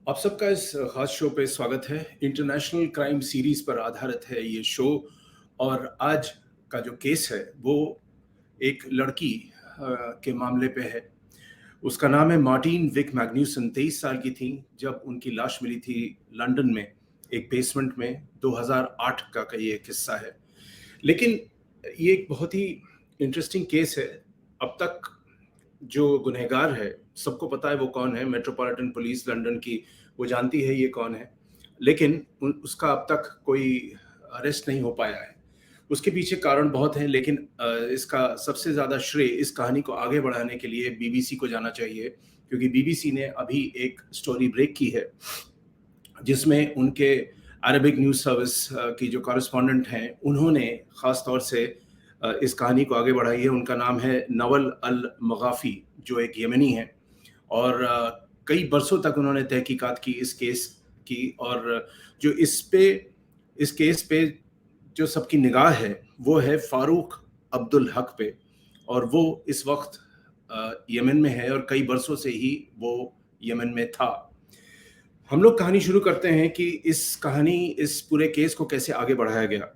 आप सबका इस खास शो पे स्वागत है। इंटरनेशनल क्राइम सीरीज पर आधारित है ये शो। और आज का जो केस है वो एक लड़की के मामले पे है। उसका नाम है मार्टिन विक मैग्न्यूसन। 23 साल की थी जब उनकी लाश मिली थी लंदन में एक बेसमेंट में। 2008 का ये किस्सा है। लेकिन ये एक बहुत ही इंटरेस्टिंग केस है। अब तक जो गुनहगार है सबको पता है वो कौन है। मेट्रोपॉलिटन पुलिस लंदन की वो जानती है ये कौन है, लेकिन उसका अब तक कोई अरेस्ट नहीं हो पाया है। उसके पीछे कारण बहुत हैं, लेकिन इसका सबसे ज़्यादा श्रेय इस कहानी को आगे बढ़ाने के लिए बीबीसी को जाना चाहिए, क्योंकि बीबीसी ने अभी एक स्टोरी ब्रेक की है जिसमें उनके अरबिक न्यूज़ सर्विस की जो कॉरेस्पॉन्डेंट हैं उन्होंने ख़ास तौर से इस कहानी को आगे बढ़ाई है। उनका नाम है नवल अल मगाफ़ी, जो एक यमनी है और कई बरसों तक उन्होंने तहकीकात की इस केस की। और जो इस केस पे जो सबकी निगाह है वो है फ़ारूक अब्दुल हक पे, और वो इस वक्त यमन में है और कई बरसों से ही वो यमन में था। हम लोग कहानी शुरू करते हैं कि इस पूरे केस को कैसे आगे बढ़ाया गया।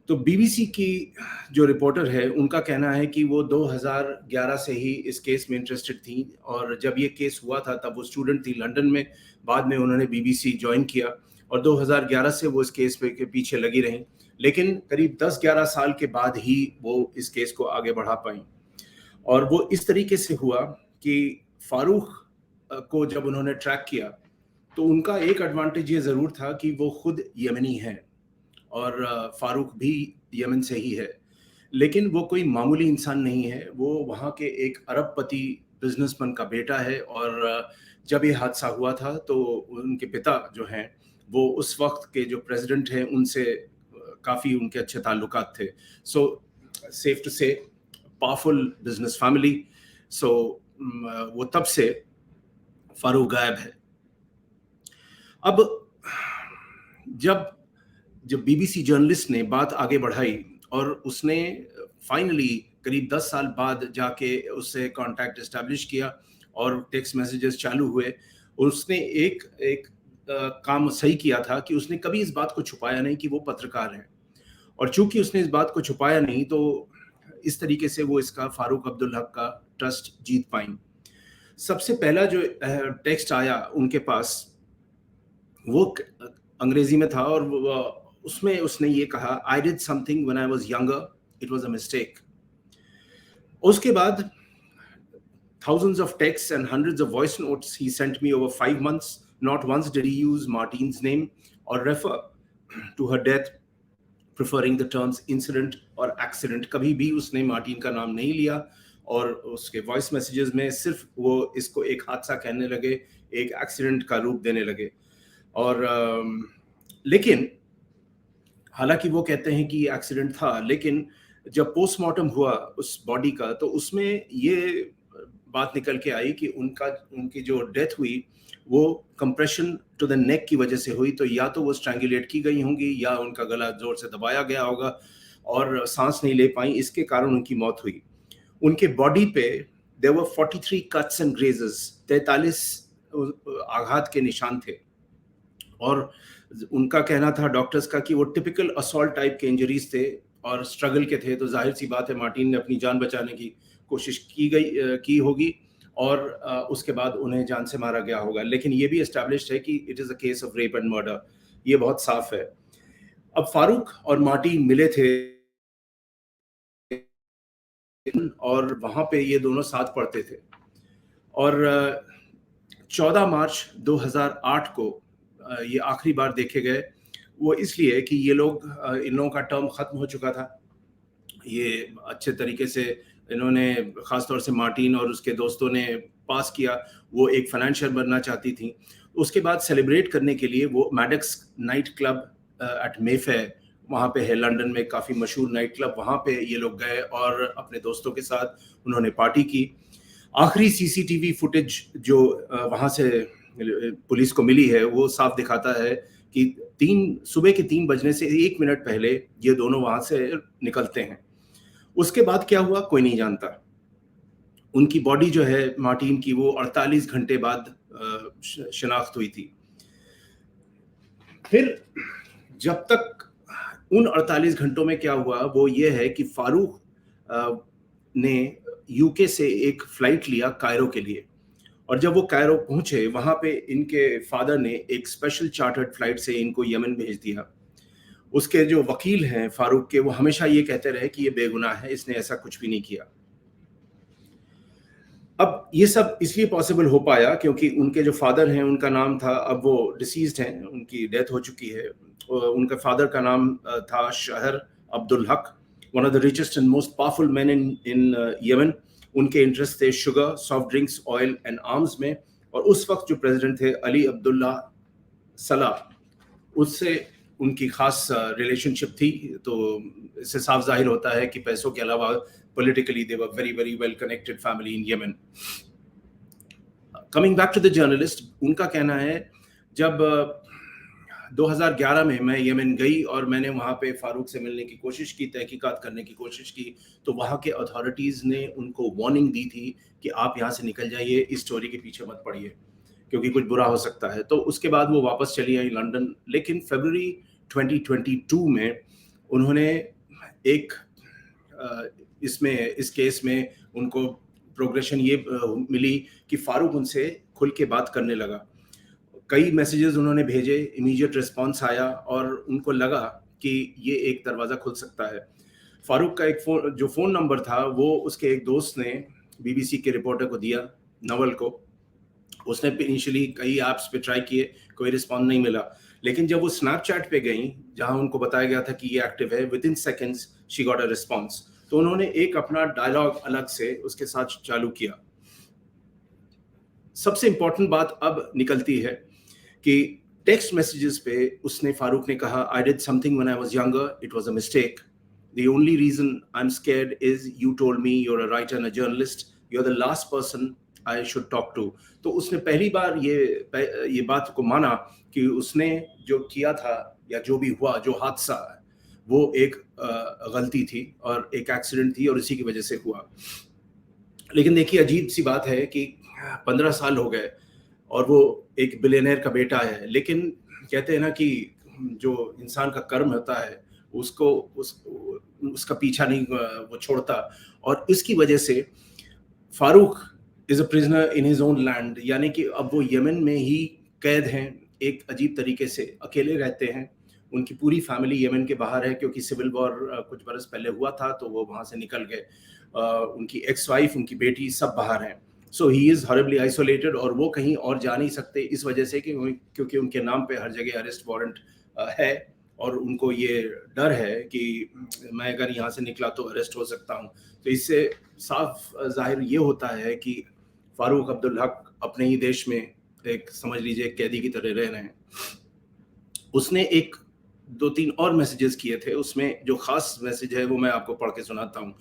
तो बीबीसी की जो रिपोर्टर है उनका कहना है कि वो 2011 से ही इस केस में इंटरेस्टेड थी, और जब ये केस हुआ था तब वो स्टूडेंट थी लंदन में। बाद में उन्होंने बीबीसी ज्वाइन किया और 2011 से वो इस केस के पीछे लगी रहीं, लेकिन करीब 10-11 साल के बाद ही वो इस केस को आगे बढ़ा पाई। और वो इस तरीके से हुआ कि फारूक को जब उन्होंने ट्रैक किया तो उनका एक एडवांटेज ये ज़रूर था कि वो खुद यमनी हैं और फारूक भी यमन से ही है। लेकिन वो कोई मामूली इंसान नहीं है, वो वहाँ के एक अरबपति बिजनेसमैन का बेटा है। और जब ये हादसा हुआ था तो उनके पिता जो हैं वो उस वक्त के जो प्रेसिडेंट हैं उनसे काफ़ी उनके अच्छे ताल्लुकात थे। सो सेफ टू से पावरफुल बिजनेस फैमिली। सो वो तब से फारूक गायब है। अब जब जब बीबीसी जर्नलिस्ट ने बात आगे बढ़ाई और उसने फाइनली करीब 10 साल बाद जाके उससे कांटेक्ट एस्टैब्लिश किया और टेक्स्ट मैसेजेस चालू हुए, उसने एक एक काम सही किया था कि उसने कभी इस बात को छुपाया नहीं कि वो पत्रकार है। और चूंकि उसने इस बात को छुपाया नहीं तो इस तरीके से वो इसका फारूक अब्दुल हक का ट्रस्ट जीत पाई। सबसे पहला जो टेक्स्ट आया उनके पास वो अंग्रेजी में था और उसमें उसने ये कहा, I did something when I was younger, it was a mistake. उसके बाद thousands of texts and hundreds of voice notes he sent me over 5 months. Not once did he use Martine's name or refer to her death, preferring the terms incident और accident. कभी भी उसने Martin का नाम नहीं लिया और उसके वॉइस मैसेजेस में सिर्फ वो इसको एक हादसा कहने लगे, एक एक्सीडेंट का रूप देने लगे। और लेकिन हालांकि वो कहते हैं कि एक्सीडेंट था, लेकिन जब पोस्टमार्टम हुआ उस बॉडी का तो उसमें ये बात निकल के आई कि उनकी जो डेथ हुई वो कंप्रेशन टू द नेक की वजह से हुई। तो या तो वो स्ट्रैंगुलेट की गई होंगी या उनका गला जोर से दबाया गया होगा और सांस नहीं ले पाई, इसके कारण उनकी मौत हुई। उनके बॉडी पे देयर वर 43 कट्स एंड ग्रेजेस, 43 आघात के निशान थे। और उनका कहना था डॉक्टर्स का कि वो टिपिकल असॉल्ट टाइप के इंजरीज थे और स्ट्रगल के थे। तो जाहिर सी बात है मार्टिन ने अपनी जान बचाने की कोशिश की होगी और उसके बाद उन्हें जान से मारा गया होगा। लेकिन ये भी एस्टैब्लिश्ड है कि it is a case of rape and murder, ये बहुत साफ है। अब फारूक और मार्टिन मिले थे और वहाँ पे ये दोनों साथ पढ़ते थे। और 14 मार्च 2008 को ये आखिरी बार देखे गए। वो इसलिए कि ये लोग इन लोगों का टर्म ख़त्म हो चुका था। ये अच्छे तरीके से इन्होंने ख़ासतौर से मार्टिन और उसके दोस्तों ने पास किया। वो एक फाइनेंशियल बनना चाहती थी। उसके बाद सेलिब्रेट करने के लिए वो मैडेक्स नाइट क्लब एट मेफेयर, वहाँ पे है लंदन में काफ़ी मशहूर नाइट क्लब, वहाँ पे ये लोग गए और अपने दोस्तों के साथ उन्होंने पार्टी की। आखिरी सीसीटीवी फुटेज जो वहाँ से पुलिस को मिली है वो साफ दिखाता है कि सुबह के 3 बजने से 1 मिनट पहले ये दोनों वहाँ से निकलते हैं। उसके बाद क्या हुआ कोई नहीं जानता। उनकी बॉडी जो है मार्टिन की वो 48 घंटे बाद शिनाख्त हुई थी। फिर जब तक उन 48 घंटों में क्या हुआ वो ये है कि फारूक ने यूके से एक फ्लाइट लिया कायरो के लिए, और जब वो कायरो पहुंचे वहां पे इनके फादर ने एक स्पेशल चार्टर्ड फ्लाइट से इनको यमन भेज दिया। उसके जो वकील हैं फारूक के, वो हमेशा ये कहते रहे कि ये बेगुनाह है, इसने ऐसा कुछ भी नहीं किया। अब ये सब इसलिए पॉसिबल हो पाया क्योंकि उनके जो फादर हैं उनका नाम था, अब वो डिसीज्ड हैं, उनकी डेथ हो चुकी है, उनका फादर का नाम था शहर Abdul Haq, one of the richest and most powerful man in Yemen. उनके इंटरेस्ट थे sugar, soft drinks, oil and arms में, और उस वक्त जो प्रेसिडेंट थे अली अब्दुल्ला सलाह, उससे उनकी खास रिलेशनशिप थी। तो इससे साफ जाहिर होता है कि पैसों के अलावा politically they were very very well connected family in Yemen. Coming back to the journalist, उनका कहना है जब 2011 में मैं यमन गई और मैंने वहाँ पे फारूक से मिलने की कोशिश की, तहकीकात करने की कोशिश की, तो वहाँ के अथॉरिटीज़ ने उनको वार्निंग दी थी कि आप यहाँ से निकल जाइए, इस स्टोरी के पीछे मत पड़िए क्योंकि कुछ बुरा हो सकता है। तो उसके बाद वो वापस चली आई लंदन, लेकिन फरवरी 2022 में उन्होंने एक इस केस में उनको प्रोग्रेशन ये मिली कि फारूक उनसे खुल के बात करने लगा। कई मैसेजेस उन्होंने भेजे, इमीडिएट रिस्पांस आया और उनको लगा कि ये एक दरवाज़ा खुल सकता है। फारूक का एक फ़ोन नंबर था वो उसके एक दोस्त ने बीबीसी के रिपोर्टर को दिया, नवल को। उसने इनिशियली कई ऐप्स पे ट्राई किए, कोई रिस्पॉन्स नहीं मिला, लेकिन जब वो स्नैपचैट पे गई जहां उनको बताया गया था कि ये एक्टिव है, with in seconds she got a response. तो उन्होंने एक अपना डायलॉग अलग से उसके साथ चालू किया। सबसे इंपॉर्टेंट बात अब निकलती है कि टेक्स्ट मैसेजेस पे उसने, फारूक ने कहा, I did something when I was younger, it was a mistake, the only reason I am scared is you told me you are a writer and a journalist, you are the last person I should talk to. तो उसने पहली बार ये बात को माना कि उसने जो किया था या जो भी हुआ, जो हादसा, वो एक गलती थी और एक एक्सीडेंट थी और इसी की वजह से हुआ। लेकिन देखिए अजीब सी बात है कि 15 साल हो गए और वो एक बिलियनर का बेटा है, लेकिन कहते हैं ना कि जो इंसान का कर्म होता है उसका पीछा नहीं वो छोड़ता, और इसकी वजह से Farooq is a prisoner in his own land, यानी कि अब वो यमन में ही कैद हैं, एक अजीब तरीके से अकेले रहते हैं। उनकी पूरी फैमिली यमन के बाहर है क्योंकि सिविल वॉर कुछ बरस पहले हुआ था तो वो वहाँ से निकल गए। उनकी एक्स वाइफ, उनकी बेटी सब बाहर हैं। सो ही इज़ हॉरिबली आइसोलेटेड और वो कहीं और जा नहीं सकते इस वजह से कि क्योंकि उनके नाम पे हर जगह अरेस्ट वारंट है और उनको ये डर है कि मैं अगर यहाँ से निकला तो अरेस्ट हो सकता हूँ। तो इससे साफ जाहिर ये होता है कि फारूक अब्दुल हक अपने ही देश में एक, समझ लीजिए, कैदी की तरह रह रहे हैं। उसने एक 2-3 और मैसेजेस किए थे, उसमें जो खास मैसेज है वो मैं आपको पढ़ के सुनाता हूँ।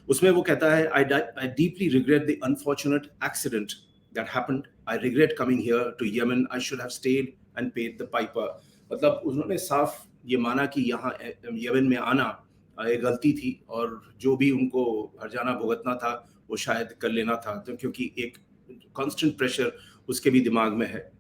उसमें वो कहता है, I deeply regret the unfortunate accident that happened. I regret coming here to Yemen. I should have stayed and paid the piper. मतलब उन्होंने साफ ये माना कि यहाँ यमन में आना एक गलती थी और जो भी उनको हर्जाना भुगतना था वो शायद कर लेना था, तो क्योंकि एक कांस्टेंट प्रेशर उसके भी दिमाग में है।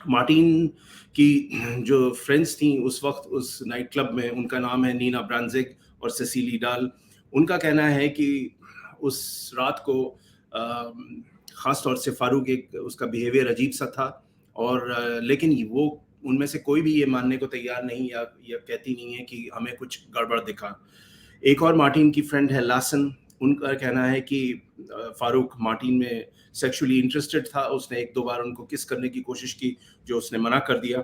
मार्टिन की जो फ्रेंड्स थी उस वक्त उस नाइट क्लब में, उनका नाम है नीना ब्रांजिक और सेसिली डाल। उनका कहना है कि उस रात को ख़ास तौर से फारूक, एक उसका बिहेवियर अजीब सा था और लेकिन वो उनमें से कोई भी ये मानने को तैयार नहीं या कहती नहीं है कि हमें कुछ गड़बड़ दिखा। एक और मार्टिन की फ्रेंड है लासन, उनका कहना है कि फारूक मार्टिन में सेक्सुअली इंटरेस्टेड था, उसने 1-2 बार उनको किस करने की कोशिश की जो उसने मना कर दिया।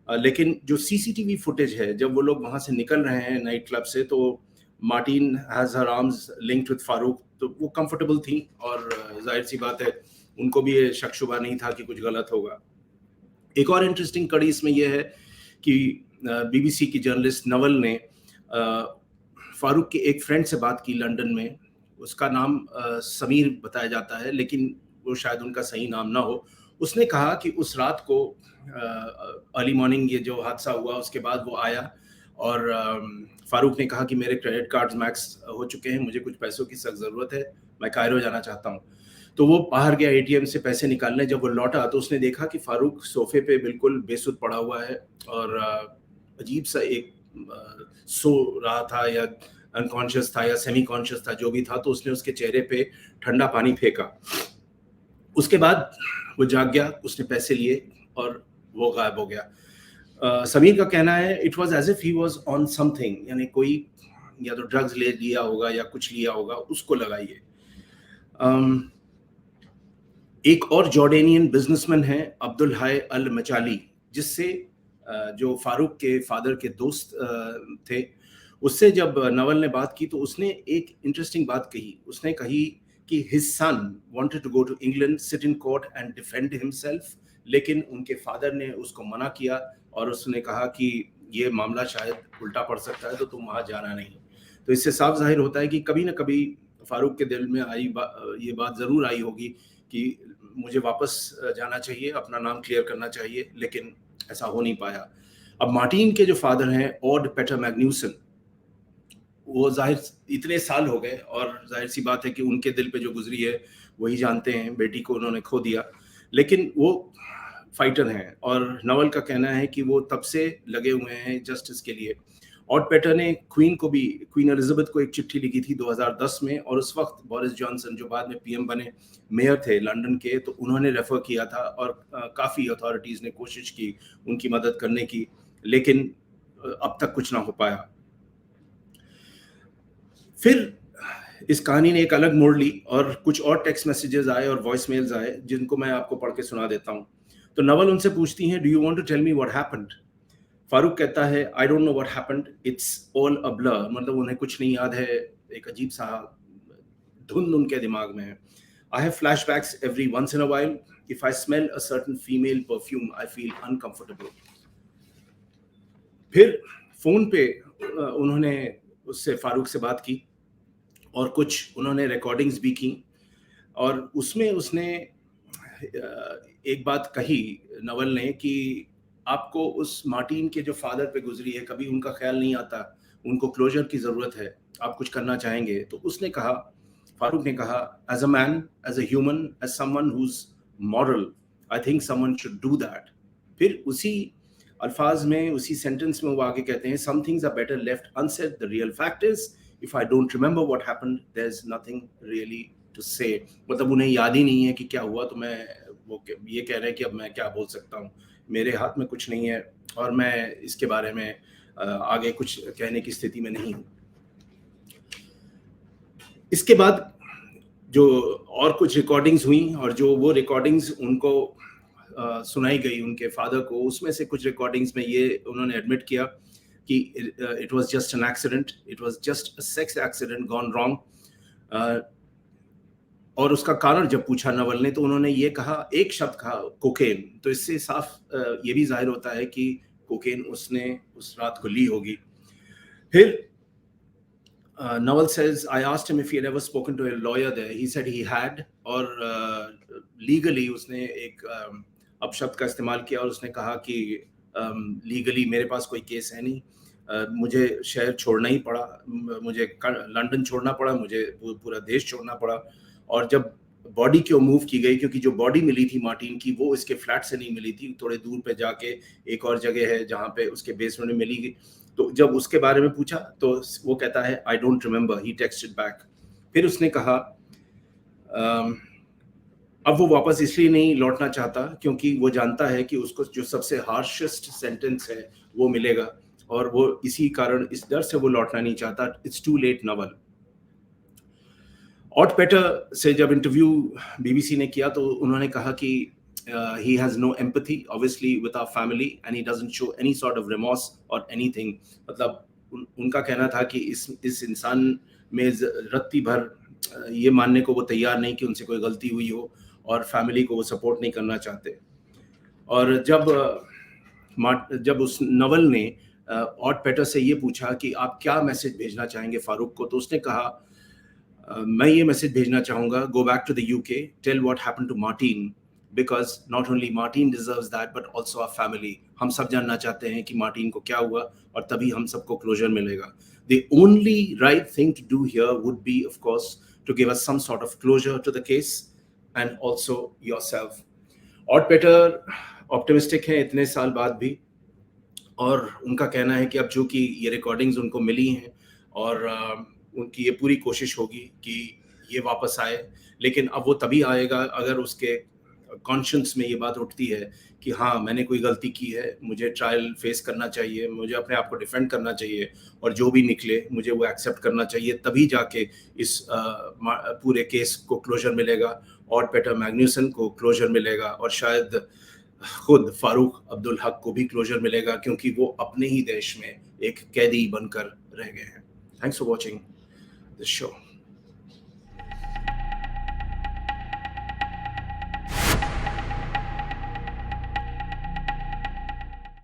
लेकिन जो सीसीटीवी फुटेज है जब वो लोग वहाँ से निकल रहे हैं नाइट क्लब से, तो Martin has her arms linked with Farooq, तो वो कंफर्टेबल थी और जाहिर सी बात है उनको भी ये शक शुबा नहीं था कि कुछ गलत होगा। एक और इंटरेस्टिंग कड़ी इसमें यह है कि बीबीसी की जर्नलिस्ट नवल ने फारूक के एक फ्रेंड से बात की लंदन में, उसका नाम समीर बताया जाता है लेकिन वो शायद उनका सही नाम ना हो। उसने कहा कि उस रात को अर्ली मॉर्निंग ये जो हादसा हुआ उसके बाद वो आया और फारूक ने कहा कि मेरे क्रेडिट कार्ड्स मैक्स हो चुके हैं, मुझे कुछ पैसों की सख्त ज़रूरत है, मैं कायरो जाना चाहता हूँ। तो वो बाहर गया एटीएम से पैसे निकालने, जब वो लौटा तो उसने देखा कि फारूक सोफे पे बिल्कुल बेसुध पड़ा हुआ है और अजीब सा एक सो रहा था या अनकॉन्शियस था या सेमी कॉन्शियस था, जो भी था। तो उसने उसके चेहरे पे ठंडा पानी फेंका। उसके बाद वो जाग गया, उसने पैसे लिए और वो गायब हो गया। समीर का कहना है it was as if he was on something, यानी कोई या तो ड्रग्स ले लिया होगा या कुछ लिया होगा, उसको लगाइए। एक और जॉर्डेनियन बिजनेसमैन है अब्दुल हाय अल मचाली, जिससे जो फारूक के फादर के दोस्त थे, उससे जब नवल ने बात की तो उसने एक इंटरेस्टिंग बात कही। उसने कही कि his son wanted to go to England, sit in court and defend himself, लेकिन उनके फादर ने उसको मना किया और उसने कहा कि ये मामला शायद उल्टा पड़ सकता है, तो तुम वहाँ जाना नहीं। तो इससे साफ जाहिर होता है कि कभी ना कभी फारूक के दिल में ये बात ज़रूर आई होगी कि मुझे वापस जाना चाहिए, अपना नाम क्लियर करना चाहिए, लेकिन ऐसा हो नहीं पाया। अब मार्टिन के जो फादर हैं ऑड पेटर मैग्न्यूसन, वो जाहिर इतने साल हो गए और जाहिर सी बात है कि उनके दिल पे जो गुजरी है वही जानते हैं। बेटी को उन्होंने खो दिया, लेकिन वो फाइटर हैं और नवल का कहना है कि वो तब से लगे हुए हैं जस्टिस के लिए। ऑड पेटर ने क्वीन एलिजाबेथ को एक चिट्ठी लिखी थी 2010 में, और उस वक्त बोरिस जॉनसन जो बाद में पीएम बने, मेयर थे लंदन के, तो उन्होंने रेफर किया था और काफ़ी अथॉरिटीज़ ने कोशिश की उनकी मदद करने की, लेकिन अब तक कुछ ना हो पाया। फिर इस कहानी ने एक अलग मोड़ ली और कुछ और टेक्स्ट मैसेजेस आए और वॉइस मेल्स आए, जिनको मैं आपको पढ़ के सुना देता हूँ। तो नवल उनसे पूछती हैं, do you want to tell me what happened? Farooq कहता है, I don't know what happened, it's all a blur, मतलब उन्हें कुछ नहीं याद है, एक अजीब सा धुंध उनके दिमाग में है। I have flashbacks every once in a while, if I smell a certain female perfume I feel uncomfortable. फिर फोन पे उन्होंने उससे फारूक से बात की और कुछ उन्होंने रिकॉर्डिंग्स भी की, और उसमें उसने एक बात कही नवल ने कि आपको उस मार्टिन के जो फादर पे गुजरी है, कभी उनका ख्याल नहीं आता, उनको क्लोजर की ज़रूरत है, आप कुछ करना चाहेंगे? तो उसने कहा, फारूक ने कहा, as a man, as a human, as someone whose moral, I think someone should do that. फिर उसी अल्फाज में, उसी सेंटेंस में वो आगे कहते हैं, some things are better left unsaid, the real fact is if I don't remember what happened there is nothing really to say. मतलब उन्हें याद ही नहीं है कि क्या हुआ, तो मैं वो ये कह रहे हैं कि अब मैं क्या बोल सकता हूँ, मेरे हाथ में कुछ नहीं है और मैं इसके बारे में आगे कुछ कहने की स्थिति में नहीं हूँ। इसके बाद जो और कुछ रिकॉर्डिंग्स हुई और जो वो रिकॉर्डिंग्स उनको सुनाई गई उनके फादर को, उसमें से कुछ रिकॉर्डिंग्स में ये उन्होंने एडमिट किया कि it was just an accident, it was just a sex accident gone wrong. और उसका कारण जब पूछा नवल ने, तो उन्होंने ये कहा, एक शब्द कहा, कोकेन। तो इससे साफ ये भी जाहिर होता है कि कोकेन उसने उस रात को ली होगी। फिर Nawal says, I asked him if he had ever spoken to a lawyer there. He said he had, और legally उसने एक अपशब्द का इस्तेमाल किया और उसने कहा कि लीगली मेरे पास कोई केस है नहीं, मुझे शहर छोड़ना ही पड़ा, मुझे लंदन छोड़ना पड़ा, मुझे पूरा देश छोड़ना पड़ा। और जब बॉडी क्यों मूव की गई, क्योंकि जो बॉडी मिली थी मार्टिन की, वो इसके फ्लैट से नहीं मिली थी, थोड़े दूर पे जाके एक और जगह है जहाँ पे उसके बेसमेंट में मिली। तो जब उसके बारे में पूछा तो वो कहता है, I don't remember, he texted back. फिर उसने कहा अब वो वापस इसलिए नहीं लौटना चाहता क्योंकि वो जानता है कि उसको जो सबसे हार्शेस्ट सेंटेंस है वो मिलेगा, और वो इसी कारण, इस डर से वो लौटना नहीं चाहता। It's too late novel. ऑड पेटर से जब इंटरव्यू बीबीसी ने किया तो उन्होंने कहा कि he has no empathy obviously with our family and he doesn't show any sort of remorse or anything। मतलब उनका कहना था कि इस इंसान में रत्ती भर ये मानने को वो तैयार नहीं कि उनसे कोई गलती हुई हो, और फैमिली को वो सपोर्ट नहीं करना चाहते। और जब उस नवल ने ऑड पेटर से ये पूछा कि आप क्या मैसेज भेजना चाहेंगे फारूक को, तो उसने कहा, मैं ये मैसेज भेजना चाहूँगा, go back to the UK, tell what happened to Martin, because not only Martin deserves that but also our family. हम सब जानना चाहते हैं कि मार्टिन को क्या हुआ, और तभी हम सबको क्लोजर मिलेगा। The only right thing to do here would be of course to give us some sort of closure to the case, and also yourself. Odd Petter optimistic हैं इतने साल बाद भी, और उनका कहना है कि अब जो कि ये रिकॉर्डिंग्स उनको मिली हैं और उनकी ये पूरी कोशिश होगी कि ये वापस आए, लेकिन अब वो तभी आएगा अगर उसके कॉन्शियंस में ये बात उठती है कि हाँ, मैंने कोई गलती की है, मुझे ट्रायल फेस करना चाहिए, मुझे अपने आप को डिफेंड करना चाहिए, और जो भी निकले मुझे वो एक्सेप्ट करना चाहिए, तभी जाके इस पूरे केस को क्लोजर मिलेगा, और पीटर मैग्न्यूसन को क्लोजर मिलेगा, और शायद खुद फारूक अब्दुल हक को भी क्लोजर मिलेगा, क्योंकि वो अपने ही देश में एक कैदी बनकर रह गए हैं. Thanks for watching this show.